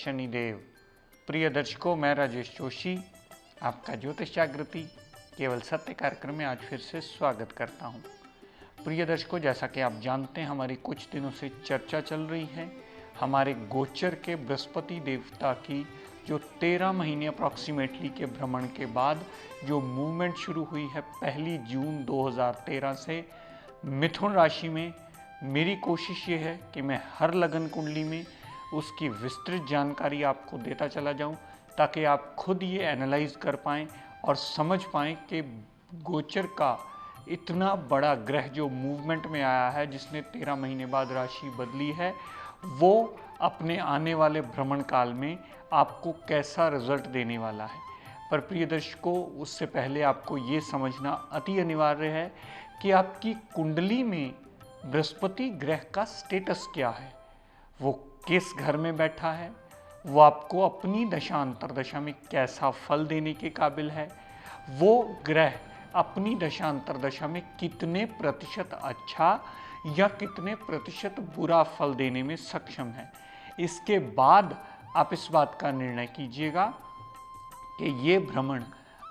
शनिदेव। प्रिय दर्शकों, मैं राजेश जोशी आपका ज्योतिष जागृति केवल सत्य कार्यक्रम में आज फिर से स्वागत करता हूं। प्रिय दर्शकों, जैसा कि आप जानते हैं, हमारी कुछ दिनों से चर्चा चल रही है हमारे गोचर के बृहस्पति देवता की, जो 13 महीने अप्रॉक्सीमेटली के भ्रमण के बाद जो मूवमेंट शुरू हुई है 1 जून 2013 से मिथुन राशि में। मेरी कोशिश ये है कि मैं हर लगन कुंडली में उसकी विस्तृत जानकारी आपको देता चला जाऊं, ताकि आप खुद ये एनालाइज कर पाएँ और समझ पाएँ कि गोचर का इतना बड़ा ग्रह जो मूवमेंट में आया है, जिसने 13 महीने बाद राशि बदली है, वो अपने आने वाले भ्रमण काल में आपको कैसा रिजल्ट देने वाला है। पर प्रिय दर्शकों, उससे पहले आपको ये समझना अति अनिवार्य है कि आपकी कुंडली में बृहस्पति ग्रह का स्टेटस क्या है, वो किस घर में बैठा है, वो आपको अपनी दशा अंतरदशा में कैसा फल देने के काबिल है, वो ग्रह अपनी दशा अंतरदशा में कितने प्रतिशत अच्छा या कितने प्रतिशत बुरा फल देने में सक्षम है। इसके बाद आप इस बात का निर्णय कीजिएगा कि ये भ्रमण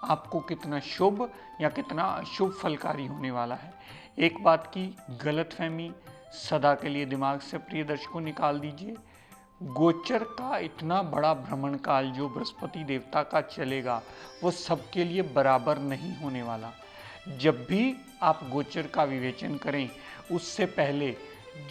आपको कितना शुभ या कितना अशुभ फलकारी होने वाला है। एक बात की गलतफहमी सदा के लिए दिमाग से प्रिय दर्शकों निकाल दीजिए। गोचर का इतना बड़ा भ्रमण काल जो बृहस्पति देवता का चलेगा, वो सबके लिए बराबर नहीं होने वाला। जब भी आप गोचर का विवेचन करें, उससे पहले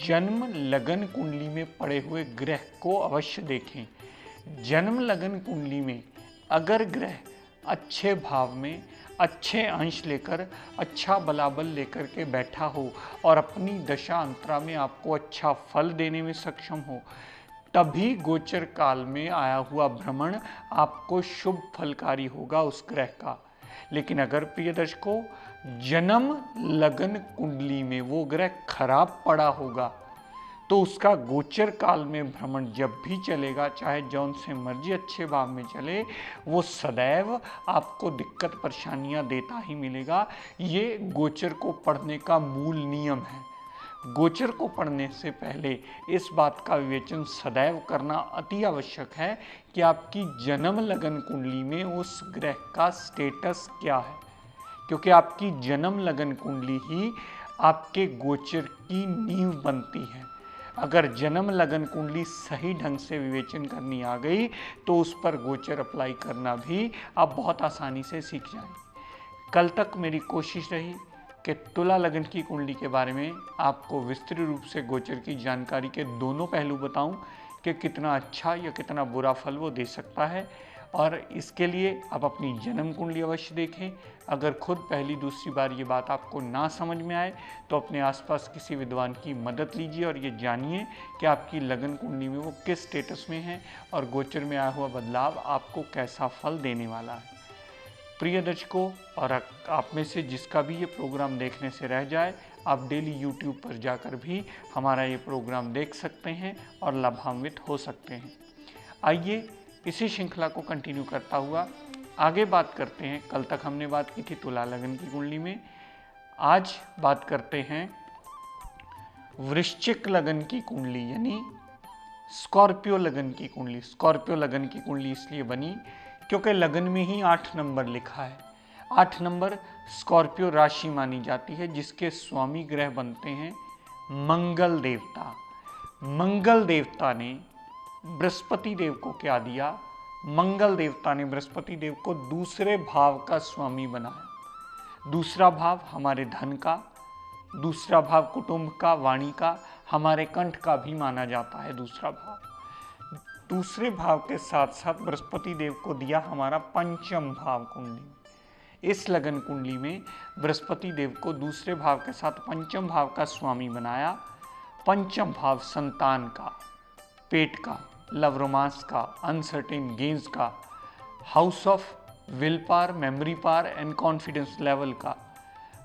जन्म लगन कुंडली में पड़े हुए ग्रह को अवश्य देखें। जन्म लगन कुंडली में अगर ग्रह अच्छे भाव में अच्छे अंश लेकर, अच्छा बलाबल लेकर के बैठा हो और अपनी दशा अंतरा में आपको अच्छा फल देने में सक्षम हो, तभी गोचर काल में आया हुआ भ्रमण आपको शुभ फलकारी होगा उस ग्रह का। लेकिन अगर प्रिय दर्शकों जन्म लगन कुंडली में वो ग्रह खराब पड़ा होगा, तो उसका गोचर काल में भ्रमण जब भी चलेगा, चाहे जौन से मर्जी अच्छे भाव में चले, वो सदैव आपको दिक्कत परेशानियां देता ही मिलेगा। ये गोचर को पढ़ने का मूल नियम है। गोचर को पढ़ने से पहले इस बात का विवेचन सदैव करना अति आवश्यक है कि आपकी जन्म लगन कुंडली में उस ग्रह का स्टेटस क्या है, क्योंकि आपकी जन्म लगन कुंडली ही आपके गोचर की नींव बनती है। अगर जन्म लगन कुंडली सही ढंग से विवेचन करनी आ गई, तो उस पर गोचर अप्लाई करना भी आप बहुत आसानी से सीख जाएं। कल तक मेरी कोशिश रही कि तुला लगन की कुंडली के बारे में आपको विस्तृत रूप से गोचर की जानकारी के दोनों पहलू बताऊं कि कितना अच्छा या कितना बुरा फल वो दे सकता है। और इसके लिए आप अपनी जन्म कुंडली अवश्य देखें। अगर खुद पहली दूसरी बार ये बात आपको ना समझ में आए, तो अपने आसपास किसी विद्वान की मदद लीजिए और ये जानिए कि आपकी लगन कुंडली में वो किस स्टेटस में है और गोचर में आया हुआ बदलाव आपको कैसा फल देने वाला है। प्रिय दर्शकों, और आप में से जिसका भी ये प्रोग्राम देखने से रह जाए, आप डेली यूट्यूब पर जाकर भी हमारा ये प्रोग्राम देख सकते हैं और लाभान्वित हो सकते हैं। आइए इसी श्रृंखला को कंटिन्यू करता हुआ आगे बात करते हैं। कल तक हमने बात की थी तुला लगन की कुंडली में, आज बात करते हैं वृश्चिक लगन की कुंडली, यानी स्कॉर्पियो लगन की कुंडली। स्कॉर्पियो लगन की कुंडली इसलिए बनी क्योंकि लगन में ही 8 नंबर लिखा है। 8 नंबर स्कॉर्पियो राशि मानी जाती है, जिसके स्वामी ग्रह बनते हैं मंगल देवता। मंगल देवता ने बृहस्पति देव को क्या दिया? मंगल देवता ने बृहस्पति देव को दूसरे भाव का स्वामी बनाया। दूसरा भाव हमारे धन का, दूसरा भाव कुटुंब का, वाणी का, हमारे कंठ का भी माना जाता है दूसरा भाव। दूसरे भाव के साथ साथ बृहस्पति देव को दिया हमारा पंचम भाव कुंडली। इस लगन कुंडली में बृहस्पति देव को दूसरे भाव के साथ पंचम भाव का स्वामी बनाया। पंचम भाव संतान का, पेट का, लव रोमांस का, अनसर्टेन गेन्स का, house of will power, memory power and confidence level का।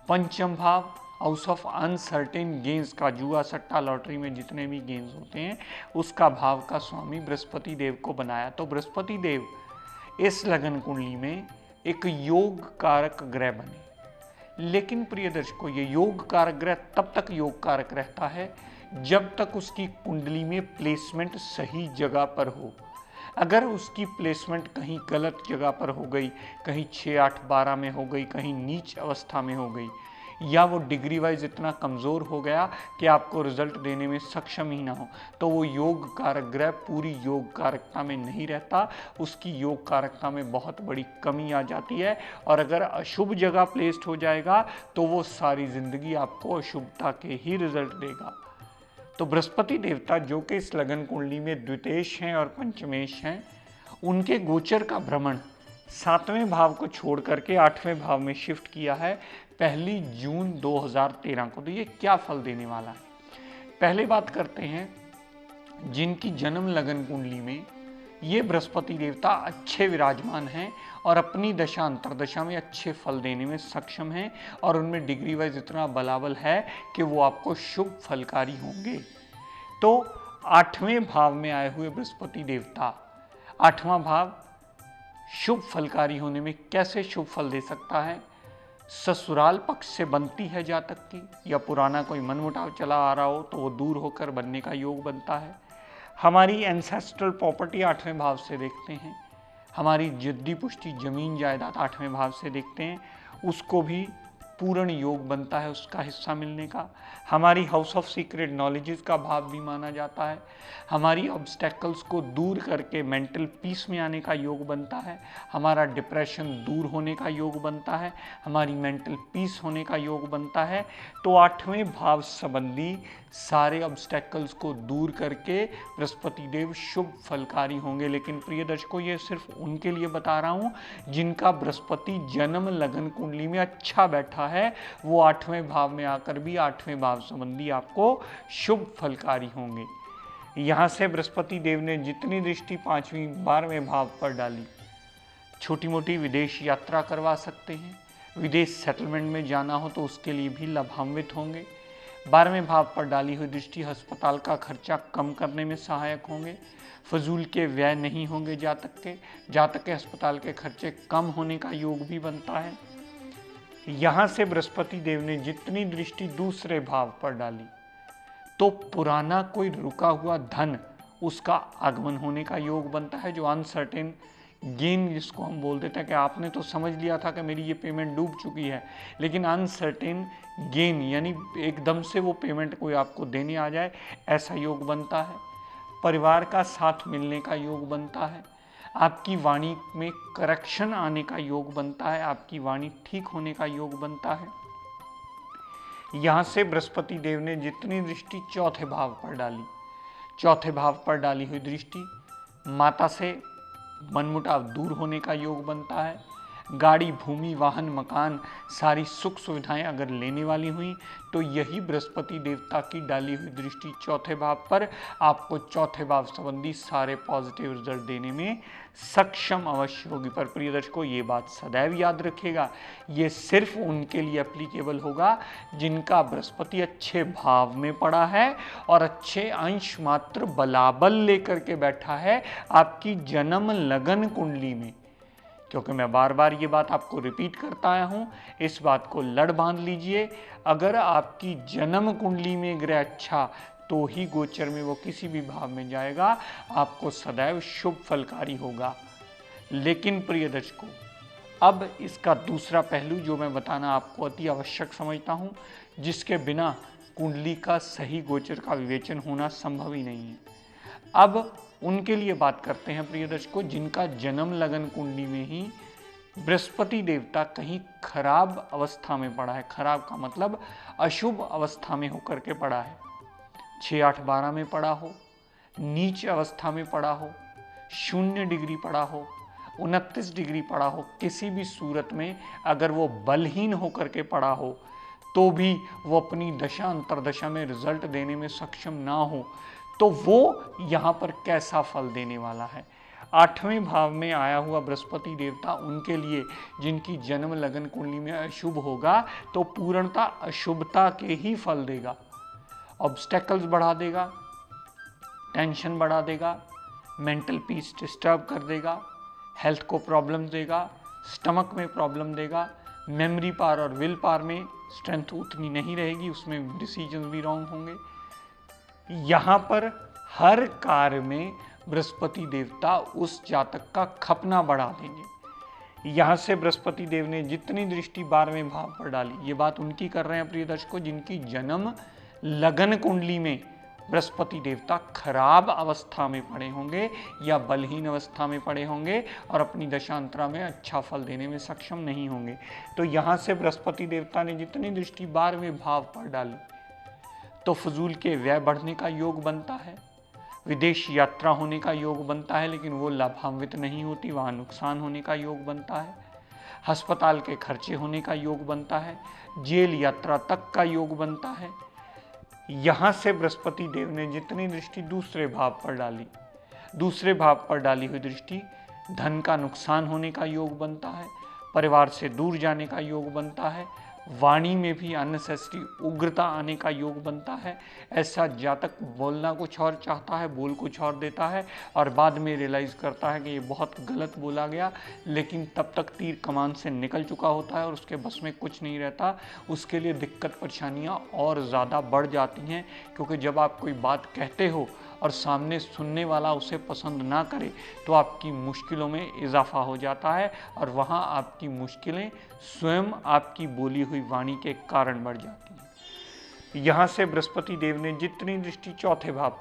पंचम भाव हाउस ऑफ अनसर्टेन गेन्स का, जुआ सट्टा लॉटरी में जितने भी गेन्स होते हैं, उसका भाव का स्वामी बृहस्पति देव को बनाया। तो बृहस्पति देव इस लगन कुंडली में एक योग कारक ग्रह बने। लेकिन प्रिय दर्शकों, ये योग कारक ग्रह तब तक योग कारक रहता है जब तक उसकी कुंडली में प्लेसमेंट सही जगह पर हो। अगर उसकी प्लेसमेंट कहीं गलत जगह पर हो गई, कहीं 6, 8, 12 में हो गई, कहीं नीच अवस्था में हो गई, या वो डिग्री वाइज इतना कमज़ोर हो गया कि आपको रिजल्ट देने में सक्षम ही ना हो, तो वो योग कारक ग्रह पूरी योग कारकता में नहीं रहता, उसकी योग कारकता में बहुत बड़ी कमी आ जाती है। और अगर अशुभ जगह प्लेस्ड हो जाएगा तो वो सारी जिंदगी आपको अशुभता के ही रिजल्ट देगा। तो बृहस्पति देवता जो कि इस लगन कुंडली में द्वितेश हैं और पंचमेश हैं, उनके गोचर का भ्रमण 7वें भाव को छोड़ करके 8वें भाव में शिफ्ट किया है 1 जून 2013 को। तो ये क्या फल देने वाला है? पहले बात करते हैं जिनकी जन्म लगन कुंडली में ये बृहस्पति देवता अच्छे विराजमान हैं और अपनी दशा अंतरदशा में अच्छे फल देने में सक्षम हैं, और उनमें डिग्री वाइज इतना बलाबल है कि वो आपको शुभ फलकारी होंगे। तो 8वें भाव में आए हुए बृहस्पति देवता, 8वां भाव शुभ फलकारी होने में कैसे शुभ फल दे सकता है? ससुराल पक्ष से बनती है जातक की, या पुराना कोई मनमुटाव चला आ रहा हो तो वो दूर होकर बनने का योग बनता है। हमारी एंसेस्ट्रल प्रॉपर्टी 8वें भाव से देखते हैं, हमारी जद्दी पुष्टि जमीन जायदाद 8वें भाव से देखते हैं, उसको भी पूर्ण योग बनता है उसका हिस्सा मिलने का। हमारी हाउस ऑफ सीक्रेट नॉलेजेस का भाव भी माना जाता है। हमारी ऑब्स्टेकल्स को दूर करके मेंटल पीस में आने का योग बनता है। हमारा डिप्रेशन दूर होने का योग बनता है, हमारी मेंटल पीस होने का योग बनता है। तो 8वें भाव संबंधी सारे ऑब्स्टेकल्स को दूर करके बृहस्पति देव शुभ फलकारी होंगे। लेकिन प्रिय दर्शकों, ये सिर्फ उनके लिए बता रहा हूँ जिनका बृहस्पति जन्म लगन कुंडली में अच्छा बैठा है, वो 8वें भाव में आकर भी 8वें भाव संबंधी आपको शुभ फलकारी होंगे। यहाँ से बृहस्पति देव ने जितनी दृष्टि 5वीं 12वें भाव पर डाली, छोटी मोटी विदेश यात्रा करवा सकते हैं, विदेश सेटलमेंट में जाना हो तो उसके लिए भी लाभान्वित होंगे। 12वें भाव पर डाली हुई दृष्टि अस्पताल का खर्चा कम करने में सहायक होंगे, फजूल के व्यय नहीं होंगे जातक के अस्पताल के खर्चे कम होने का योग भी बनता है। यहाँ से बृहस्पति देव ने जितनी दृष्टि दूसरे भाव पर डाली, तो पुराना कोई रुका हुआ धन उसका आगमन होने का योग बनता है, जो अनसर्टेन गेन जिसको हम बोल देते हैं कि आपने तो समझ लिया था कि मेरी ये पेमेंट डूब चुकी है, लेकिन अनसर्टेन गेन यानी एकदम से वो पेमेंट कोई आपको देने आ जाए, ऐसा योग बनता है। परिवार का साथ मिलने का योग बनता है। आपकी वाणी में करेक्शन आने का योग बनता है, आपकी वाणी ठीक होने का योग बनता है। यहाँ से बृहस्पति देव ने जितनी दृष्टि चौथे भाव पर डाली, चौथे भाव पर डाली हुई दृष्टि माता से मनमुटाव दूर होने का योग बनता है। गाड़ी, भूमि, वाहन, मकान, सारी सुख सुविधाएं अगर लेने वाली हुई तो यही बृहस्पति देवता की डाली हुई दृष्टि चौथे भाव पर आपको चौथे भाव संबंधी सारे पॉजिटिव रिजल्ट देने में सक्षम अवश्य होगी। पर प्रिय दर्शकों, ये बात सदैव याद रखिएगा, ये सिर्फ उनके लिए एप्लीकेबल होगा जिनका बृहस्पति अच्छे भाव में पड़ा है और अच्छे अंश मात्र बलाबल लेकर के बैठा है आपकी जन्म लगन कुंडली में। क्योंकि मैं बार बार ये बात आपको रिपीट करता आया हूँ, इस बात को लड़ बांध लीजिए। अगर आपकी जन्म कुंडली में ग्रह अच्छा तो ही गोचर में वो किसी भी भाव में जाएगा, आपको सदैव शुभ फलकारी होगा। लेकिन प्रिय दर्शकों, अब इसका दूसरा पहलू जो मैं बताना आपको अति आवश्यक समझता हूँ, जिसके बिना कुंडली का सही गोचर का विवेचन होना संभव ही नहीं है। अब उनके लिए बात करते हैं प्रिय दर्शकों जिनका जन्म लगन कुंडली में ही बृहस्पति देवता कहीं खराब अवस्था में पड़ा है। खराब का मतलब अशुभ अवस्था में होकर के पड़ा है, 6, 8, 12 में पड़ा हो, नीच अवस्था में पड़ा हो, 0 डिग्री पड़ा हो, 29 डिग्री पड़ा हो, किसी भी सूरत में अगर वो बलहीन होकर के पड़ा हो तो भी वो अपनी दशा अंतरदशा में रिजल्ट देने में सक्षम ना हो, तो वो यहाँ पर कैसा फल देने वाला है। 8वें भाव में आया हुआ बृहस्पति देवता उनके लिए जिनकी जन्म लगन कुंडली में अशुभ होगा तो पूर्णता अशुभता के ही फल देगा। ऑब्स्टेकल्स बढ़ा देगा, टेंशन बढ़ा देगा, मेंटल पीस डिस्टर्ब कर देगा, हेल्थ को प्रॉब्लम देगा, स्टमक में प्रॉब्लम देगा, मेमोरी पावर और विल पावर में स्ट्रेंथ उतनी नहीं रहेगी, उसमें डिसीजन भी रॉन्ग होंगे। यहाँ पर हर कार्य में बृहस्पति देवता उस जातक का खपना बढ़ा देंगे। यहाँ से बृहस्पति देव ने जितनी दृष्टि 12वें भाव पर डाली, ये बात उनकी कर रहे हैं प्रिय दर्शकों जिनकी जन्म लगन कुंडली में बृहस्पति देवता खराब अवस्था में पड़े होंगे या बलहीन अवस्था में पड़े होंगे और अपनी दशांतरा में अच्छा फल देने में सक्षम नहीं होंगे। तो यहाँ से बृहस्पति देवता ने जितनी दृष्टि 12वें भाव पर डाली तो फजूल के व्यय बढ़ने का योग बनता है, विदेश यात्रा होने का योग बनता है लेकिन वो लाभान्वित नहीं होती, वहाँ नुकसान होने का योग बनता है, अस्पताल के खर्चे होने का योग बनता है, जेल यात्रा तक का योग बनता है। यहाँ से बृहस्पति देव ने जितनी दृष्टि दूसरे भाव पर डाली हुई दृष्टि धन का नुकसान होने का योग बनता है, परिवार से दूर जाने का योग बनता है, वाणी में भी अननेसेसरी उग्रता आने का योग बनता है। ऐसा जातक बोलना कुछ और चाहता है, बोल कुछ और देता है और बाद में रियलाइज़ करता है कि ये बहुत गलत बोला गया, लेकिन तब तक तीर कमान से निकल चुका होता है और उसके बस में कुछ नहीं रहता। उसके लिए दिक्कत परेशानियाँ और ज़्यादा बढ़ जाती हैं, क्योंकि जब आप कोई बात कहते हो और सामने सुनने वाला उसे पसंद ना करे तो आपकी मुश्किलों में इजाफा हो जाता है और वहाँ आपकी मुश्किलें स्वयं आपकी बोली हुई वाणी के कारण बढ़ जाती हैं। यहाँ से बृहस्पति देव ने जितनी दृष्टि चौथे भाव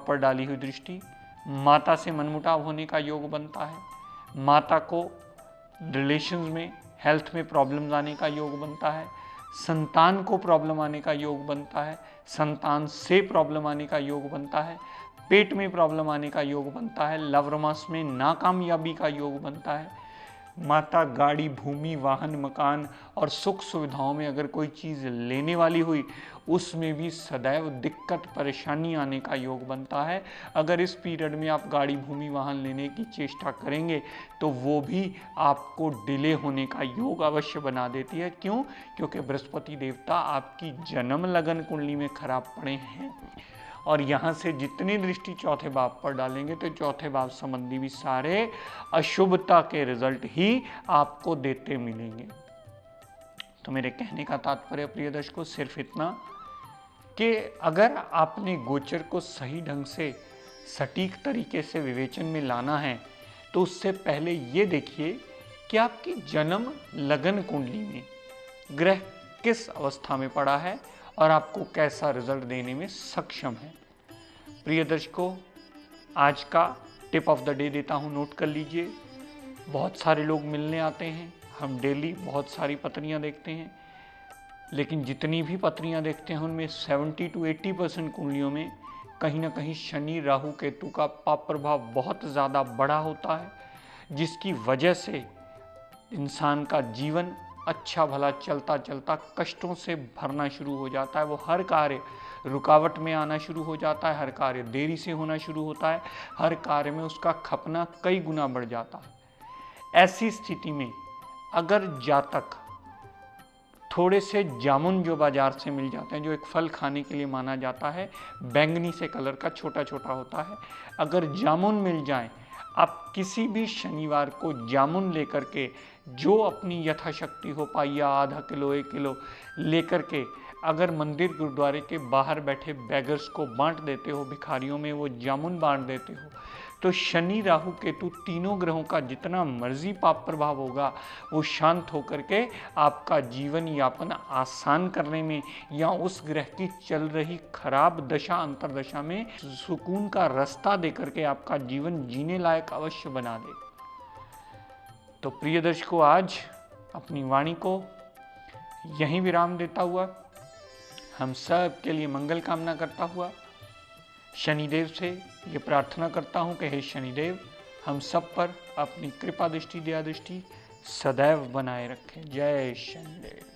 पर डाली हुई दृष्टि माता से मनमुटाव होने का योग बनता है, माता को रिलेशंस में हेल्थ में प्रॉब्लम आने का योग बनता है, संतान को प्रॉब्लम आने का योग बनता है, संतान से प्रॉब्लम आने का योग बनता है, पेट में प्रॉब्लम आने का योग बनता है, लव रोमांस में नाकामयाबी का योग बनता है। माता गाड़ी, भूमि, वाहन, मकान और सुख सुविधाओं में अगर कोई चीज़ लेने वाली हुई उसमें भी सदैव दिक्कत परेशानी आने का योग बनता है। अगर इस पीरियड में आप गाड़ी, भूमि, वाहन लेने की चेष्टा करेंगे तो वो भी आपको डिले होने का योग अवश्य बना देती है। क्यों? क्योंकि बृहस्पति देवता आपकी जन्म लगन कुंडली में खराब पड़े हैं और यहाँ से जितनी दृष्टि चौथे भाव पर डालेंगे तो चौथे भाव संबंधी भी सारे अशुभता के रिजल्ट ही आपको देते मिलेंगे। तो मेरे कहने का तात्पर्य प्रिय दर्शकों सिर्फ इतना कि अगर आपने गोचर को सही ढंग से सटीक तरीके से विवेचन में लाना है तो उससे पहले ये देखिए कि आपकी जन्म लगन कुंडली में ग्रह किस अवस्था में पड़ा है और आपको कैसा रिजल्ट देने में सक्षम है। प्रिय दर्शकों, आज का टिप ऑफ द डे देता हूँ, नोट कर लीजिए। बहुत सारे लोग मिलने आते हैं, हम डेली बहुत सारी पत्रियाँ देखते हैं, लेकिन जितनी भी पत्रियाँ देखते हैं उनमें 70 to 80% कुंडलियों में कहीं ना कहीं शनि, राहु, केतु का पाप प्रभाव बहुत ज़्यादा बड़ा होता है, जिसकी वजह से इंसान का जीवन अच्छा भला चलता चलता कष्टों से भरना शुरू हो जाता है। वो हर कार्य रुकावट में आना शुरू हो जाता है, हर कार्य देरी से होना शुरू होता है, हर कार्य में उसका खपना कई गुना बढ़ जाता है। ऐसी स्थिति में अगर जातक थोड़े से जामुन जो बाजार से मिल जाते हैं, जो एक फल खाने के लिए माना जाता है, बैंगनी से कलर का छोटा छोटा होता है, अगर जामुन मिल जाए, आप किसी भी शनिवार को जामुन लेकर के जो अपनी यथाशक्ति हो पाई या आधा किलो 1 किलो लेकर के अगर मंदिर गुरुद्वारे के बाहर बैठे बैगर्स को बांट देते हो, भिखारियों में वो जामुन बांट देते हो, तो शनि, राहु, केतु तीनों ग्रहों का जितना मर्जी पाप प्रभाव होगा वो शांत होकर के आपका जीवन यापन आसान करने में या उस ग्रह की चल रही खराब दशा अंतरदशा में सुकून का रास्ता देकर के आपका जीवन जीने लायक अवश्य बना दे। तो प्रिय दर्शकों, आज अपनी वाणी को यहीं विराम देता हुआ हम सब के लिए मंगल कामना करता हुआ शनिदेव से ये प्रार्थना करता हूँ कि हे शनिदेव हम सब पर अपनी कृपा दृष्टि, दया दृष्टि सदैव बनाए रखें। जय शनिदेव।